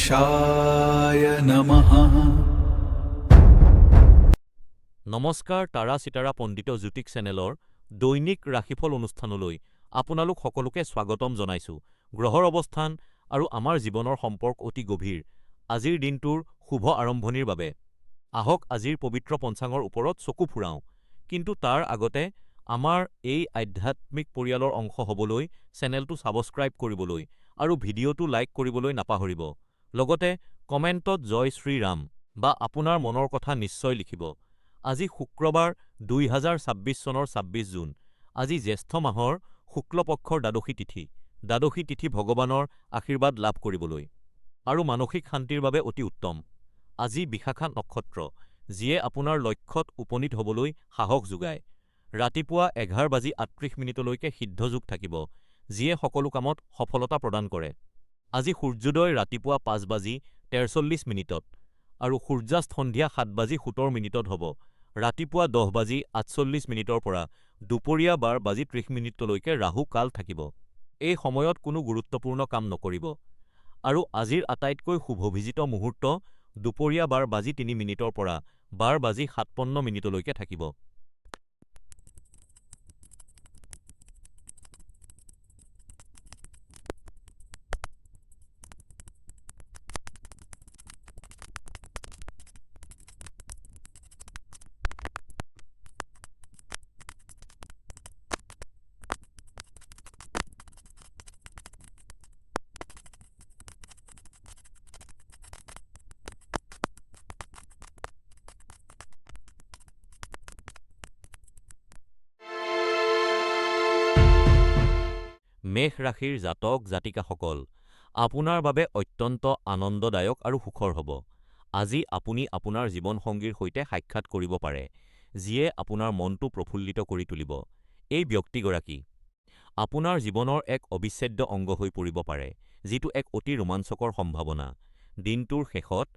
গণেশায় নমঃ। নমস্কাৰ তাৰা চিতাৰা পণ্ডিত জ্যোতিষ চেনেলৰ দৈনিক ৰাশিফল অনুষ্ঠানলৈ আপোনালোক সকলোকে স্বাগতম জনাইছো। গ্ৰহৰ অৱস্থান আৰু আমাৰ জীৱনৰ সম্পৰ্ক অতি গভীৰ। আজিৰ দিনটোৰ শুভ আৰম্ভণিৰ বাবে আহক আজিৰ পবিত্ৰ পঞ্চাঙৰ ওপৰত চকু ফুৰাওঁ। কিন্তু তাৰ আগতে আমাৰ এই আধ্যাত্মিক পৰিয়ালৰ অংশ হ'বলৈ চেনেলটো ছাবস্ক্ৰাইব কৰিবলৈ আৰু ভিডিঅ'টো লাইক কৰিবলৈ নাপাহৰিব। লগতে কমেণ্টত জয় শ্ৰীৰাম বা আপোনাৰ মনৰ কথা নিশ্চয় লিখিব। আজি শুক্ৰবাৰ ২০২৬ চনৰ ২৬ জুন। আজি জ্যেষ্ঠ মাহৰ শুক্লপক্ষৰ দ্বাদশী তিথি। দ্বাদশী তিথি ভগৱানৰ আশীৰ্বাদ লাভ কৰিবলৈ আৰু মানসিক শান্তিৰ বাবে অতি উত্তম। আজি বিশাখা নক্ষত্ৰ, যিয়ে আপোনাৰ লক্ষ্যত উপনীত হ'বলৈ সাহস যোগায়। ৰাতিপুৱা ১১:৩৮লৈকে সিদ্ধযোগ থাকিব, যিয়ে সকলো কামত সফলতা প্ৰদান কৰে। আজি সূৰ্যোদয় ৰাতিপুৱা ৫:৪৩ আৰু সূৰ্যাস্ত সন্ধিয়া ৭:১৭ হ'ব। ৰাতিপুৱা ১০:৪৮ পৰা দুপৰীয়া ১২:৩০লৈকে ৰাহু কাল থাকিব। এই সময়ত কোনো গুৰুত্বপূৰ্ণ কাম নকৰিব। আৰু আজিৰ আটাইতকৈ শুভভিজিত মুহূৰ্ত দুপৰীয়া ১২:০৩ পৰা ১২:৫৭লৈকে থাকিব। মেষ ৰাশিৰ জাতক জাতিকাসকল, আপোনাৰ বাবে অত্যন্ত আনন্দদায়ক আৰু সুখৰ হ'ব। আজি আপুনি আপোনাৰ জীৱনসংগীৰ সৈতে সাক্ষাৎ কৰিব পাৰে, যিয়ে আপোনাৰ মনটো প্ৰফুল্লিত কৰি তুলিব। এই ব্যক্তিগৰাকী আপোনাৰ জীৱনৰ এক অবিচ্ছেদ্য অংগ হৈ পৰিব পাৰে, যিটো এক অতি ৰোমাঞ্চকৰ সম্ভাৱনা। দিনটোৰ শেষত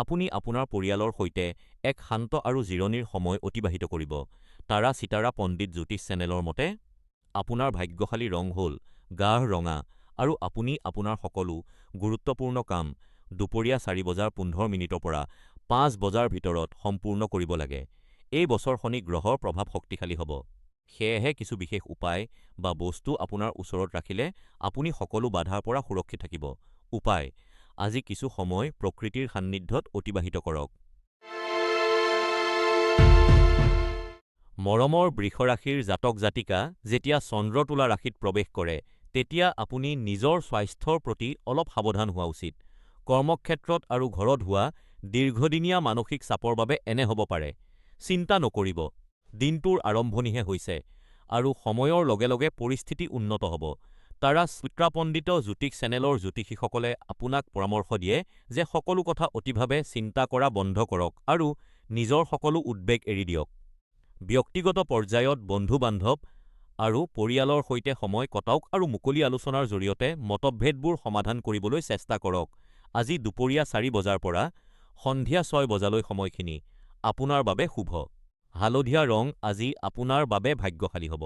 আপুনি আপোনাৰ পৰিয়ালৰ সৈতে এক শান্ত আৰু জিৰণিৰ সময় অতিবাহিত কৰিব। তাৰা চিতাৰা পণ্ডিত জ্যোতিষ চেনেলৰ মতে আপোনাৰ ভাগ্যশালী ৰং হ'ল গাঢ় ৰঙা আৰু আপুনি আপোনাৰ সকলো গুৰুত্বপূৰ্ণ কাম দুপৰীয়া ৪:১৫ পৰা ৫:০০ৰ ভিতৰত সম্পূৰ্ণ কৰিব লাগে। এই বছৰ শনি গ্ৰহৰ প্ৰভাৱ শক্তিশালী হ'ব। সেয়েহে কিছু বিশেষ উপায় বা বস্তু আপোনাৰ ওচৰত ৰাখিলে আপুনি সকলো বাধাৰ পৰা সুৰক্ষিত থাকিব। উপায়: আজি কিছু সময় প্ৰকৃতিৰ সান্নিধ্যত অতিবাহিত কৰক। মৰমৰ বৃষ ৰাশিৰ জাতক জাতিকা যেতিয়া চন্দ্ৰ তুলা ৰাশিত প্ৰৱেশ কৰে, তেতিয়া আপুনি নিজৰ স্বাস্থ্যৰ প্ৰতি অলপ সাৱধান হোৱা উচিত। কৰ্মক্ষেত্ৰত আৰু ঘৰত হোৱা দীৰ্ঘদিনীয়া মানসিক চাপৰ বাবে এনে হ'ব পাৰে। চিন্তা নকৰিব, দিনটোৰ আৰম্ভণিহে হৈছে আৰু সময়ৰ লগে লগে পৰিস্থিতি উন্নত হ'ব। তাৰা চিত্ৰা পণ্ডিত জ্যোতিষ চেনেলৰ জ্যোতিষীসকলে আপোনাক পৰামৰ্শ দিয়ে যে সকলো কথা অতিভাৱে চিন্তা কৰা বন্ধ কৰক আৰু নিজৰ সকলো উদ্বেগ এৰি দিয়ক। ব্যক্তিগত পৰ্যায়ত বন্ধু-বান্ধৱ আৰু পৰিয়ালৰ সৈতে সময় কটাওক আৰু মুকলি আলোচনাৰ জৰিয়তে মতভেদবোৰ সমাধান কৰিবলৈ চেষ্টা কৰক। আজি দুপৰীয়া ৪:০০ পৰা সন্ধিয়া ৬:০০লৈ সময়খিনি আপোনাৰ বাবে শুভ। হালধীয়া ৰং আজি আপোনাৰ বাবে ভাগ্যশালী হ'ব।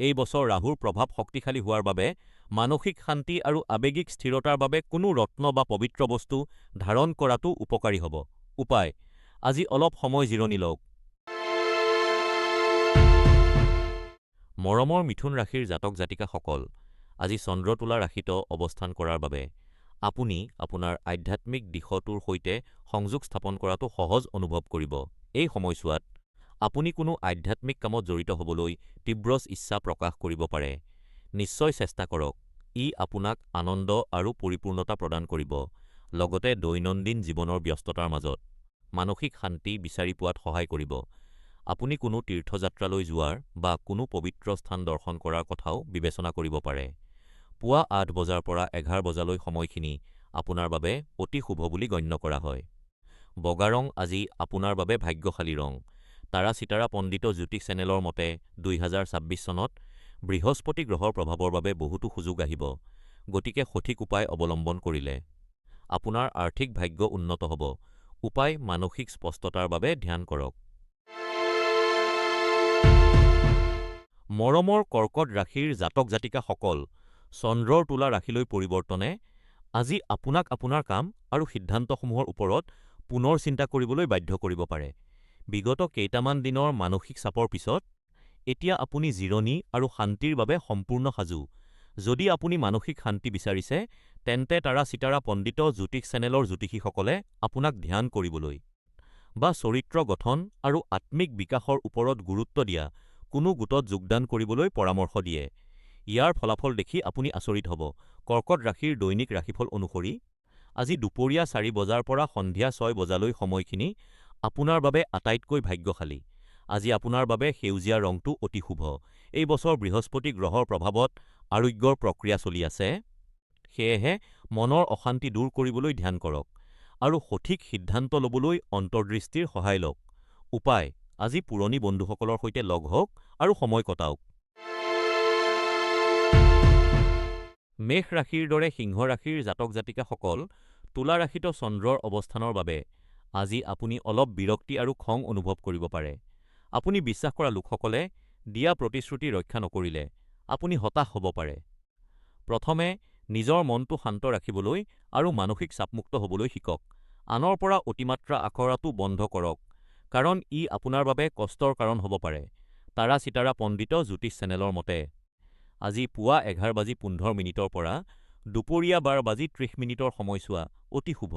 এই বছৰ ৰাহুৰ প্ৰভাৱ শক্তিশালী হোৱাৰ বাবে মানসিক শান্তি আৰু আৱেগিক স্থিৰতাৰ বাবে কোনো ৰত্ন বা পবিত্ৰ বস্তু ধাৰণ কৰাটো উপকাৰী হ'ব। উপায়: আজি অলপ সময় জিৰণি লওক। মৰমৰ মিথুন ৰাশিৰ জাতক জাতিকাসকল, আজি চন্দ্ৰ তুলা ৰাশিত অৱস্থান কৰাৰ বাবে আপুনি আপোনাৰ আধ্যাত্মিক দিশটোৰ সৈতে সংযোগ স্থাপন কৰাটো সহজ অনুভৱ কৰিব। এই সময়ছোৱাত আপুনি কোনো আধ্যাত্মিক কামত জড়িত হ'বলৈ তীব্ৰ ইচ্ছা প্ৰকাশ কৰিব পাৰে। নিশ্চয় চেষ্টা কৰক, ই আপোনাক আনন্দ আৰু পৰিপূৰ্ণতা প্ৰদান কৰিব। লগতে দৈনন্দিন জীৱনৰ ব্যস্ততাৰ মাজত মানসিক শান্তি বিচাৰি পোৱাত সহায় কৰিব। আপুনি কোনো তীৰ্থযাত্ৰালৈ যোৱাৰ বা কোনো পবিত্ৰ স্থান দৰ্শন কৰাৰ কথাও বিবেচনা কৰিব পাৰে। পুৱা ৮:০০ পৰা ১১:০০লৈ সময়খিনি আপোনাৰ বাবে অতি শুভ বুলি গণ্য কৰা হয়। বগা ৰং আজি আপোনাৰ বাবে ভাগ্যশালী ৰং। তাৰা চিতাৰা পণ্ডিত জ্যোতিষ চেনেলৰ মতে ২০২৬ চনত বৃহস্পতি গ্ৰহৰ প্ৰভাৱৰ বাবে বহুতো সুযোগ আহিব। গতিকে সঠিক উপায় অৱলম্বন কৰিলে আপোনাৰ আৰ্থিক ভাগ্য উন্নত হ'ব। উপায়: মানসিক স্পষ্টতাৰ বাবে ধ্যান কৰক। মৰমৰ কৰ্কট ৰাশিৰ জাতক জাতিকাসকল, চন্দ্ৰৰ তুলা ৰাশিলৈ পৰিৱৰ্তনে আজি আপোনাক আপোনাৰ কাম আৰু সিদ্ধান্তসমূহৰ ওপৰত পুনৰ চিন্তা কৰিবলৈ বাধ্য কৰিব পাৰে। বিগত কেইটামান দিনৰ মানসিক চাপৰ পিছত এতিয়া আপুনি জিৰণি আৰু শান্তিৰ বাবে সম্পূৰ্ণ সাজু। যদি আপুনি মানসিক শান্তি বিচাৰিছে, তেন্তে তাৰা চিতাৰা পণ্ডিত জ্যোতিষ চেনেলৰ জ্যোতিষীসকলে আপোনাক ধ্যান কৰিবলৈ বা চৰিত্ৰ গঠন আৰু আত্মিক বিকাশৰ ওপৰত গুৰুত্ব দিয়া কোনো গোটত যোগদান কৰিবলৈ পৰামৰ্শ দিয়ে। ইয়াৰ ফলাফল দেখি আপুনি আচৰিত হ'ব। কৰ্কট ৰাশিৰ দৈনিক ৰাশিফল অনুসৰি আজি দুপৰীয়া ৪ বজাৰ পৰা সন্ধিয়া ৬ বজালৈ সময়খিনি আপোনাৰ বাবে আটাইতকৈ ভাগ্যশালী। আজি আপোনাৰ বাবে সেউজীয়া ৰংটো অতি শুভ। এই বছৰ বৃহস্পতি গ্ৰহৰ প্ৰভাৱত আৰোগ্যৰ প্ৰক্ৰিয়া চলি আছে, সেয়েহে মনৰ অশান্তি দূৰ কৰিবলৈ ধ্যান কৰক আৰু সঠিক সিদ্ধান্ত ল'বলৈ অন্তৰ্দৃষ্টিৰ সহায় লওক। উপায়: আজি পুৰণি বন্ধুসকলৰ সৈতে লগ হওক আৰু সময় কটাওক। মেষ ৰাশিৰ দৰে সিংহ ৰাশিৰ জাতক-জাতিকাসকল তুলা ৰাশিত চন্দ্ৰৰ অৱস্থানৰ বাবে আজি আপুনি অলপ বিৰক্তি আৰু খং অনুভৱ কৰিব পাৰে। আপুনি বিশ্বাস কৰা লোকসকলে দিয়া প্ৰতিশ্ৰুতি ৰক্ষা নকৰিলে আপুনি হতাশ হ'ব পাৰে। প্ৰথমে নিজৰ মনটো শান্ত ৰাখিবলৈ আৰু মানসিক চাপমুক্ত হ'বলৈ শিকক। আনৰ পৰা অতিমাত্ৰা আশা কৰাটো বন্ধ কৰক, কাৰণ ই আপোনাৰ বাবে কষ্টৰ কাৰণ হ'ব পাৰে। তাৰা চিতাৰা পণ্ডিত জ্যোতিষ চেনেলৰ মতে আজি পুৱা 11:15 পৰা দুপৰীয়া 12:30 সময়ছোৱা অতি শুভ।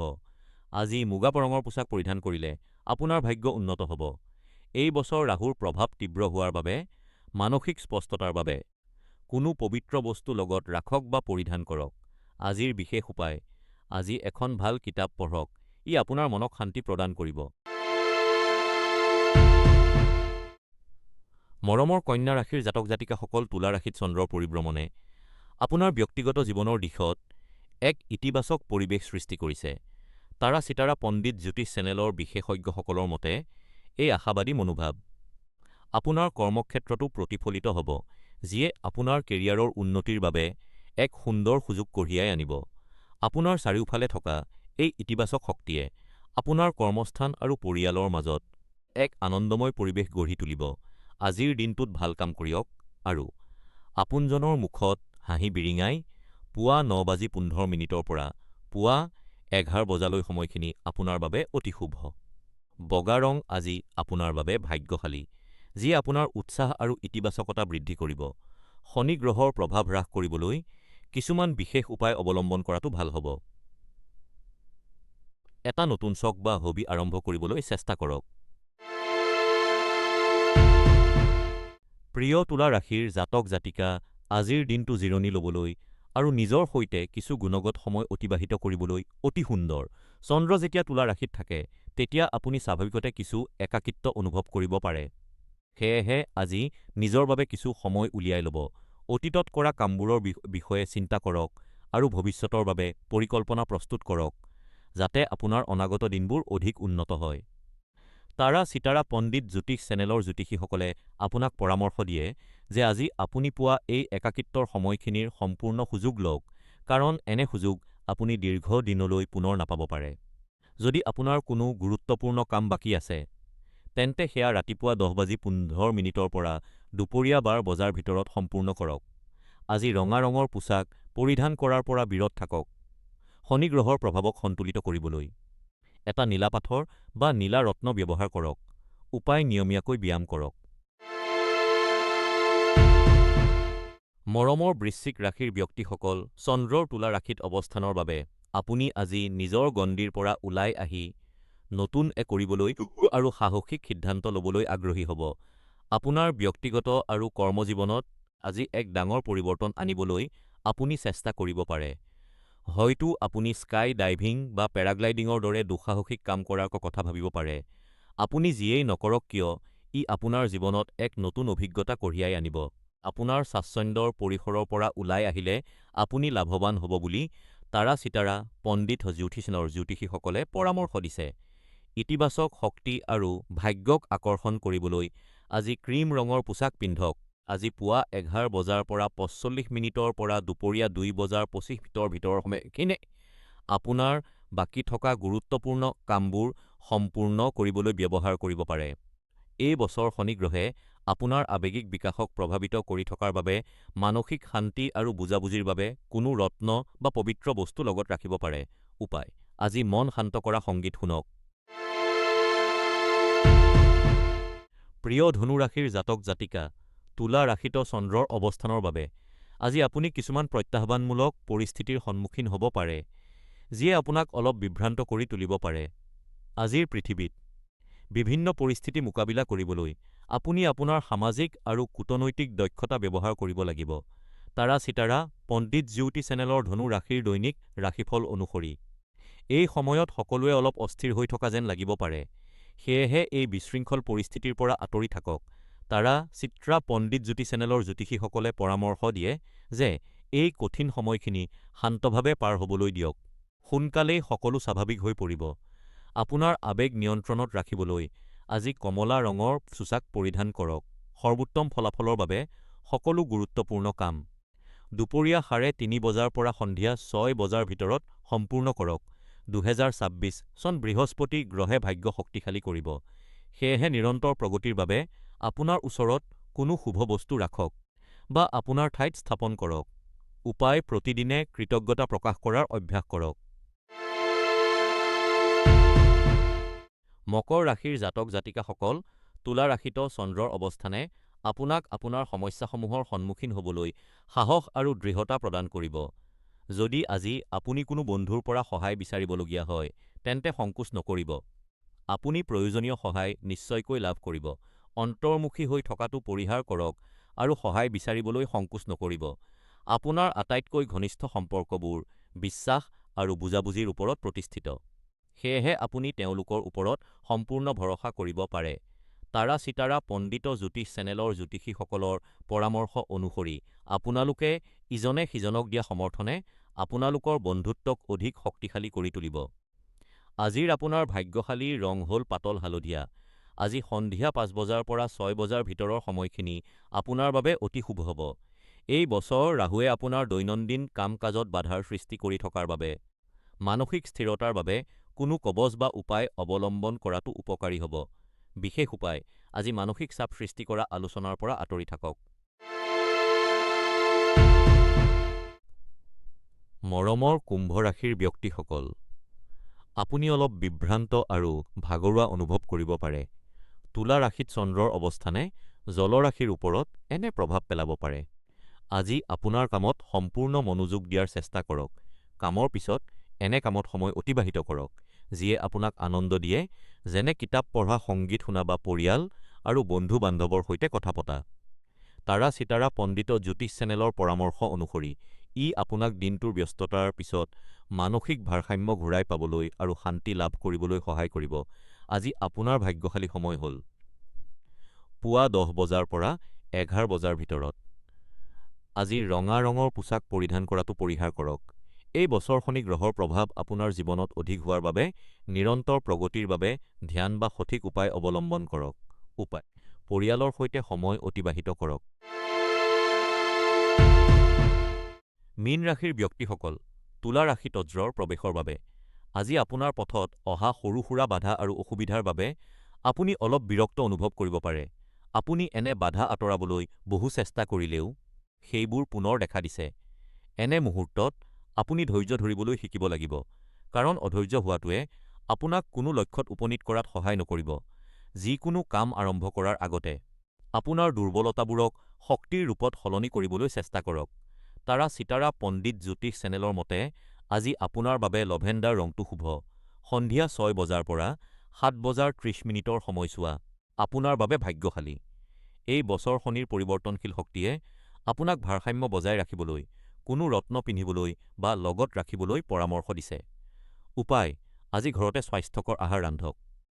আজি মুগা ৰঙৰ পোছাক পৰিধান কৰিলে আপোনাৰ ভাগ্য উন্নত হ'ব। এই বছৰ ৰাহুৰ প্ৰভাৱ তীব্ৰ হোৱাৰ বাবে মানসিক স্পষ্টতাৰ বাবে কোনো পবিত্ৰ বস্তু লগত ৰাখক বা পৰিধান কৰক। আজিৰ বিশেষ উপায়: আজি এখন ভাল কিতাপ পঢ়ক, ই আপোনাৰ মনক শান্তি প্ৰদান কৰিব। মৰমৰ কন্যা ৰাশিৰ জাতক-জাতিকাসকল তুলা ৰাশিত চন্দ্ৰৰ পৰিভ্ৰমণে আপোনাৰ ব্যক্তিগত জীৱনৰ দিশত এক ইতিবাচক পৰিৱেশ সৃষ্টি কৰিছে। তাৰা চিতাৰা পণ্ডিত জ্যোতিষ চেনেলৰ বিশেষজ্ঞসকলৰ মতে এই আশাবাদী মনোভাৱ আপোনাৰ কৰ্মক্ষেত্ৰতো প্ৰতিফলিত হ'ব, যিয়ে আপোনাৰ কেৰিয়াৰৰ উন্নতিৰ বাবে এক সুন্দৰ সুযোগ কঢ়িয়াই আনিব। আপোনাৰ চাৰিওফালে থকা এই ইতিবাচক শক্তিয়ে আপোনাৰ কৰ্মস্থান আৰু পৰিয়ালৰ মাজত এক আনন্দময় পৰিৱেশ গঢ়ি তুলিব। আজিৰ দিনটোত ভাল কাম কৰিয়ক আৰু আপোনজনৰ মুখত হাঁহি বিৰিঙাই পুৱা 9:15 পৰা পুৱা 11 বজালৈ সময়খিনি আপোনাৰ বাবে অতি শুভ। বগা ৰং আজি আপোনাৰ বাবে ভাগ্যশালী, যিয়ে আপোনাৰ উৎসাহ আৰু ইতিবাচকতা বৃদ্ধি কৰিব। শনি গ্ৰহৰ প্ৰভাৱ হ্ৰাস কৰিবলৈ কিছুমান বিশেষ উপায় অৱলম্বন কৰাটো ভাল হ'ব। এটা নতুন চখ বা হবি আৰম্ভ কৰিবলৈ চেষ্টা কৰক। প্ৰিয় তুলা ৰাশিৰ জাতক-জাতিকা আজিৰ দিনটো জিৰণি ল'বলৈ আৰু নিজৰ সৈতে কিছু গুণগত সময় অতিবাহিত কৰিবলৈ অতি সুন্দৰ। চন্দ্ৰ যেতিয়া তুলা ৰাশিত থাকে, তেতিয়া আপুনি স্বাভাৱিকতে কিছু একাকিত্ব অনুভৱ কৰিব পাৰে। সেয়েহে আজি নিজৰ বাবে কিছু সময় উলিয়াই ল'ব। অতীতত কৰা কামবোৰৰ বিষয়ে চিন্তা কৰক আৰু ভৱিষ্যতৰ বাবে পৰিকল্পনা প্ৰস্তুত কৰক, যাতে আপোনাৰ অনাগত দিনবোৰ অধিক উন্নত হয়। তাৰা চিতাৰা পণ্ডিত জ্যোতিষ চেনেলৰ জ্যোতিষীসকলে আপোনাক পৰামৰ্শ দিয়ে যে আজি আপুনি পোৱা এই একাকিত্বৰ সময়খিনিৰ সম্পূৰ্ণ সুযোগ লওক, কাৰণ এনে সুযোগ আপুনি দীৰ্ঘ দিনলৈ পুনৰ নাপাব পাৰে। যদি আপোনাৰ কোনো গুৰুত্বপূৰ্ণ কাম বাকী আছে, তেন্তে সেয়া ৰাতিপুৱা 10:15 পৰা দুপৰীয়া 12 বজাৰ ভিতৰত সম্পূৰ্ণ কৰক। আজি ৰঙা ৰঙৰ পোছাক পৰিধান কৰাৰ পৰা বিৰত থাকক, শনি গ্ৰহৰ প্ৰভাৱক সন্তুলিত কৰিবলৈ। এটা নীলা পাথৰ বা নীলা ৰত্ন ব্যৱহাৰ কৰক। উপায়: নিয়মীয়াকৈ ব্যায়াম কৰক। মৰমৰ বৃশ্চিক ৰাশিৰ ব্যক্তিসকল চন্দ্ৰৰ তুলা ৰাশিত অৱস্থানৰ বাবে আপুনি আজি নিজৰ গণ্ডিৰ পৰা ওলাই আহি নতুন কৰিবলৈ আৰু সাহসিক সিদ্ধান্ত ল'বলৈ আগ্ৰহী হ'ব। আপোনাৰ ব্যক্তিগত আৰু কৰ্মজীৱনত আজি এক ডাঙৰ পৰিৱৰ্তন আনিবলৈ আপুনি চেষ্টা কৰিব পাৰে। হয়তো আপুনি স্কাই ডাইভিং বা পেৰাগ্লাইডিঙৰ দৰে দুঃসাহসিক কাম কৰাৰ কথা ভাবিব পাৰে। আপুনি যিয়েই নকৰক কিয়, ই আপোনাৰ জীৱনত এক নতুন অভিজ্ঞতা কঢ়িয়াই আনিব। আপোনাৰ স্বাচ্ছন্দ্যৰ পৰিসৰৰ পৰা ওলাই আহিলে আপুনি লাভৱান হ'ব বুলি তাৰা চিতাৰা পণ্ডিত জ্যোতিষৰ জ্যোতিষীসকলে পৰামৰ্শ দিছে। ইতিবাচক শক্তি আৰু ভাগ্যক আকৰ্ষণ কৰিবলৈ আজি ক্ৰীম ৰঙৰ পোছাক পিন্ধক। আজি পুৱা 11 বজাৰ পৰা 45 পৰা দুপৰীয়া 2 বজাৰ 25 ভিতৰৰ সময়খিনি আপোনাৰ বাকী থকা গুৰুত্বপূৰ্ণ কামবোৰ সম্পূৰ্ণ কৰিবলৈ ব্যৱহাৰ কৰিব পাৰে। এই বছৰ শনিগ্ৰহে আপোনাৰ আৱেগিক বিকাশক প্ৰভাৱিত কৰি থকাৰ বাবে মানসিক শান্তি আৰু বুজাবুজিৰ বাবে কোনো ৰত্ন বা পবিত্ৰ বস্তু লগত ৰাখিব পাৰে। উপায়: আজি মন শান্ত কৰা সংগীত শুনক। প্ৰিয় ধনু ৰাশিৰ জাতক জাতিকা, তুলা ৰাশিত চন্দ্ৰৰ অৱস্থানৰ বাবে আজি আপুনি কিছুমান প্ৰত্যাহ্বানমূলক পৰিস্থিতিৰ সন্মুখীন হ'ব পাৰে, যিয়ে আপোনাক অলপ বিভ্ৰান্ত কৰি তুলিব পাৰে। আজিৰ পৃথিৱীত বিভিন্ন পৰিস্থিতি মোকাবিলা কৰিবলৈ আপুনি আপোনাৰ সামাজিক আৰু কূটনৈতিক দক্ষতা ব্যৱহাৰ কৰিব লাগিব। তাৰা চিতাৰা পণ্ডিত জ্যোতি চেনেলৰ ধনু ৰাশিৰ দৈনিক ৰাশিফল অনুসৰি এই সময়ত সকলোৱে অলপ অস্থিৰ হৈ থকা যেন লাগিব পাৰে। সেয়েহে এই বিশৃংখল পৰিস্থিতিৰ পৰা আঁতৰি থাকক। তাৰা চিত্ৰা পণ্ডিত জ্যোতি চেনেলৰ জ্যোতিষীসকলে পৰামৰ্শ দিয়ে যে এই কঠিন সময়খিনি শান্তভাৱে পাৰ হ'বলৈ দিয়ক। সোনকালেই সকলো স্বাভাৱিক হৈ পৰিব। আপোনাৰ আৱেগ নিয়ন্ত্ৰণত ৰাখিবলৈ আজি কমলা ৰঙৰ পোছাক পৰিধান কৰক। সৰ্বোত্তম ফলাফলৰ বাবে সকলো গুৰুত্বপূৰ্ণ কাম দুপৰীয়া ৩:৩০ বজাৰ পৰা সন্ধিয়া ৬ বজাৰ ভিতৰত সম্পূৰ্ণ কৰক। ২০২৬ চন বৃহস্পতি গ্ৰহে ভাগ্য শক্তিশালী কৰিব। সেয়েহে নিৰন্তৰ প্ৰগতিৰ বাবে আপোনাৰ ওচৰত কোনো শুভ বস্তু ৰাখক বা আপোনাৰ ঠাইত স্থাপন কৰক। উপায়: প্ৰতিদিনে কৃতজ্ঞতা প্ৰকাশ কৰাৰ অভ্যাস কৰক। মকৰ ৰাশিৰ জাতক জাতিকাসকল, তুলা ৰাশিত চন্দ্ৰৰ অৱস্থানে আপোনাক আপোনাৰ সমস্যাসমূহৰ সন্মুখীন হ'বলৈ সাহস আৰু দৃঢ়তা প্ৰদান কৰিব। যদি আজি আপুনি কোনো বন্ধুৰ পৰা সহায় বিচাৰিবলগীয়া হয়, তেন্তে সংকোচ নকৰিব। আপুনি প্ৰয়োজনীয় সহায় নিশ্চয়কৈ লাভ কৰিব। অন্তৰ্মুখী হৈ থকাটো পৰিহাৰ কৰক আৰু সহায় বিচাৰিবলৈ সংকোচ নকৰিব। আপোনাৰ আটাইতকৈ ঘনিষ্ঠ সম্পৰ্কবোৰ বিশ্বাস আৰু বুজাবুজিৰ ওপৰত প্ৰতিষ্ঠিত। সেয়েহে আপুনি তেওঁলোকৰ ওপৰত সম্পূৰ্ণ ভৰসা কৰিব পাৰে। তাৰা চিতাৰা পণ্ডিত জ্যোতিষ চেনেলৰ জ্যোতিষীসকলৰ পৰামৰ্শ অনুসৰি আপোনালোকে ইজনে সিজনক দিয়া সমৰ্থনে আপোনালোকৰ বন্ধুত্বক অধিক শক্তিশালী কৰি তুলিব। আজিৰ আপোনাৰ ভাগ্যশালী ৰং হ'ল পাতল হালধীয়া। আজি সন্ধিয়া ৫ বজাৰ পৰা ৬ বজাৰ ভিতৰৰ সময়খিনি আপোনাৰ বাবে অতি শুভ হ'ব। এই বছৰ ৰাহুৱে আপোনাৰ দৈনন্দিন কাম-কাজত বাধাৰ সৃষ্টি কৰি থকাৰ বাবে মানসিক স্থিৰতাৰ বাবে কোনো কবচ বা উপায় অৱলম্বন কৰাটো উপকাৰী হ'ব। বিশেষ উপায়: আজি মানসিক চাপ সৃষ্টি কৰা আলোচনাৰ পৰা আঁতৰি থাকক। মৰমৰ কুম্ভ ৰাশিৰ ব্যক্তিসকল, আপুনি অলপ বিভ্ৰান্ত আৰু ভাগৰুৱা অনুভৱ কৰিব পাৰে। তুলা ৰাশিত চন্দ্ৰৰ অৱস্থানে জলৰাশিৰ ওপৰত এনে প্ৰভাৱ পেলাব পাৰে। আজি আপোনাৰ কামত সম্পূৰ্ণ মনোযোগ দিয়াৰ চেষ্টা কৰক। কামৰ পিছত এনে কামত সময় অতিবাহিত কৰক যিয়ে আপোনাক আনন্দ দিয়ে, যেনে কিতাপ পঢ়া, সংগীত শুনা বা পৰিয়াল আৰু বন্ধু-বান্ধৱৰ সৈতে কথা পতা। তাৰা চিতাৰা পণ্ডিত জ্যোতিষ চেনেলৰ পৰামৰ্শ অনুসৰি ই আপোনাক দিনটোৰ ব্যস্ততাৰ পিছত মানসিক ভাৰসাম্য ঘূৰাই পাবলৈ আৰু শান্তি লাভ কৰিবলৈ সহায় কৰিব। আজি আপোনাৰ ভাগ্যশালী সময় হ'ল পুৱা ১০ বজাৰ পৰা ১১ বজাৰ ভিতৰত। আজি ৰঙা ৰঙৰ পোছাক পৰিধান কৰাটো পৰিহাৰ কৰক। এই বছৰ শনি গ্ৰহৰ প্ৰভাৱ আপোনাৰ জীৱনত অধিক হোৱাৰ বাবে নিৰন্তৰ প্ৰগতিৰ বাবে ধ্যান বা সঠিক উপায় অৱলম্বন কৰক। উপায়: পৰিয়ালৰ সৈতে সময় অতিবাহিত কৰক। মীন ৰাশিৰ ব্যক্তিসকল, তুলা ৰাশিত বজ্ৰৰ প্ৰৱেশৰ বাবে আজি আপোনাৰ পথত অহা সৰু-সুৰা বাধা আৰু অসুবিধাৰ বাবে আপুনি অলপ বিৰক্ত অনুভৱ কৰিব পাৰে। আপুনি এনে বাধা আঁতৰাবলৈ বহু চেষ্টা কৰিলেও সেইবোৰ পুনৰ দেখা দিছে। এনে মুহূৰ্তত আপুনি ধৈৰ্য ধৰিবলৈ শিকিব লাগিব, কাৰণ অধৈৰ্য হোৱাটোৱে আপোনাক কোনো লক্ষ্যত উপনীত কৰাত সহায় নকৰিব। যিকোনো কাম আৰম্ভ কৰাৰ আগতে আপোনাৰ দুৰ্বলতাবোৰক শক্তিৰ ৰূপত সলনি কৰিবলৈ চেষ্টা কৰক। তাৰা চিতাৰা পণ্ডিত জ্যোতিষ চেনেলৰ মতে আজি আপোনাৰ বাবে লভেণ্ডাৰ ৰংটো শুভ। সন্ধিয়া ৬ বজাৰ পৰা ৭:৩০ সময়ছোৱা আপোনাৰ বাবে ভাগ্যশালী। এই বছৰ শনিৰ পৰিৱৰ্তনশীল শক্তিয়ে আপোনাক ভাৰসাম্য বজাই ৰাখিবলৈ, কোনো ৰত্ন পিন্ধিবলৈ বা লগত ৰাখিবলৈ পৰামৰ্শ দিছে। উপায়: আজি ঘৰতে স্বাস্থ্যকৰ আহাৰ ৰান্ধক।